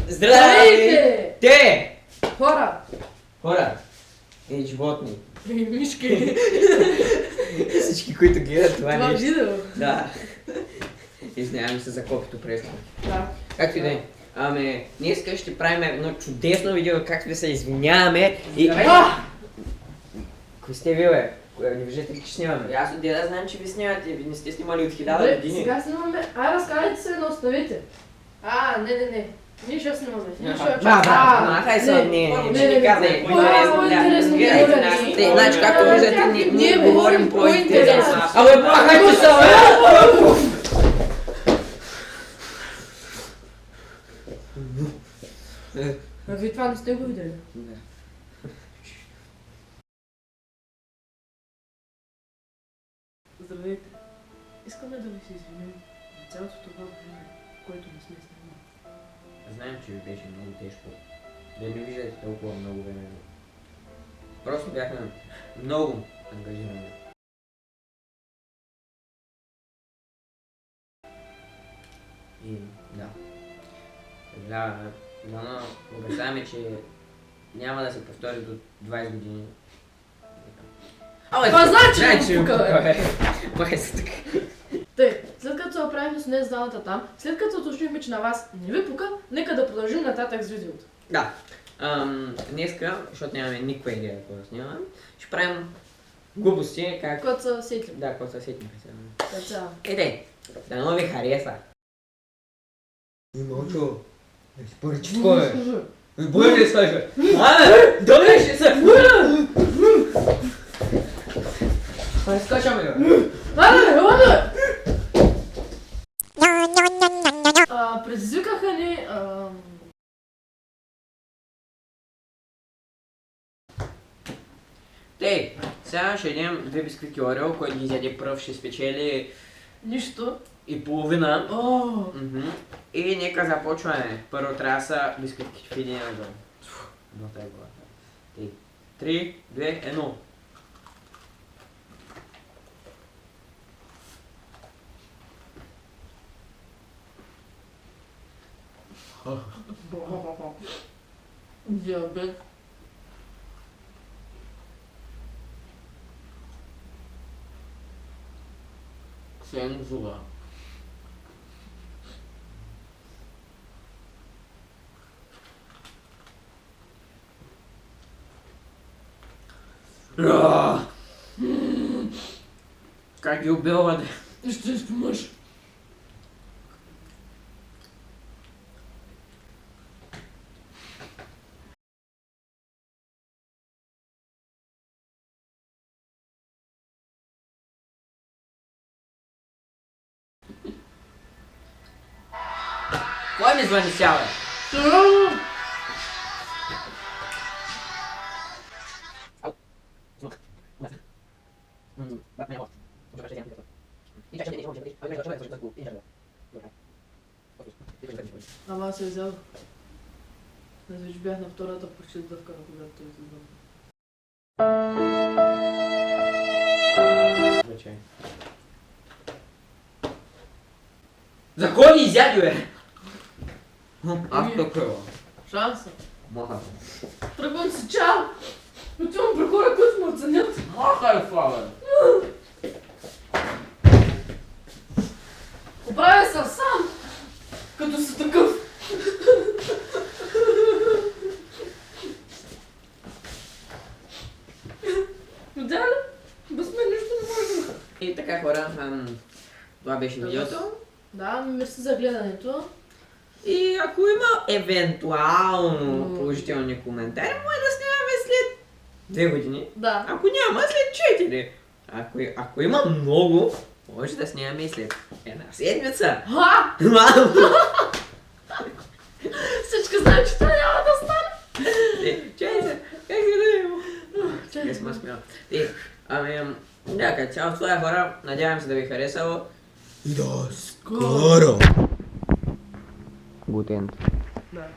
Здравейте! Те! Хора! Хора! И животни. И мишки. Всички, които гледат това Това нещо. видео. Да. Извинявам се за копито пресно. Да. Както и да е. Днес ще правим едно чудесно видео, как да се извиняваме и... Кой сте ви, бе? Не виждате ли, че снимаме? Аз от деда знам, че ви снимате. Ви не сте снимали от 1000 Добре, години. сега снимаме. Разкажете се едно, оставите. Не. Ние ще снимаме. Ние ще Махай се от нея, не казай. По-интересно ми е. Значи, както виждате, ние говорим по-интересно. Абе, махайте се, А вие това не сте го видели? Здравейте. Искаме да ви се извиним за цялото това време, което не сме снимали. Знаем, че ви беше много тежко да не виждате толкова много време. Просто бяхме много ангажирани. И да. Дано обещаваме, че няма да се повтори до 20 години. Това значи че пука, бе. Махай се така. Тъй, след като се оправихме с нея залата там, след като уточнихме, че на вас не ви пука, нека да продължим нататък с видеото. Да. Днеска, защото нямаме никаква идея какво да снимаме, ще правим глупости, как... Когато са сетли. Да, какво се сетим сега. Цяло. Да много ви хареса. Ночо, поръчко бе. Бъде ли слъжа? Добре ще се! Скачаме бе. Предизвикаха ни... Тей, сега ще ядем 2 бисквитки Орео, който ги изяде пръв, ще спечели Нищо. и половина. О, И нека започваме. Първо трябва да са бисквитките в един ъгъл. До тази глава. 3, 2, 1. диабет. Цензура. Как ги убивате? Истински мъж. Кой ми звъни сега, бе? Ама аз се взел. Аз вече бях на втората почетдъвка, когато той се звън. За кой ни изяди, бе? Аз такова. Шанса. Маха. Тръгвам си, чао! Отивам при хора, които ме оценят. Махай това, бе. Оправя се сам, като си такъв. Видя ли? Без мен нищо не може. И така, хора, това беше видеото. Да, мерси за гледането. И ако има евентуално положителни коментари, може да снимаме след 2 години. Да. Ако няма, след 4. Ако има много, може да снимаме и след 1 седмица. Ха! Всички знаят, че това няма да стане. Чай се, как се да има? Не сме смял. Да, като цяло това е, хора, надявам се да ви е харесало. И до скоро! Good end. Да.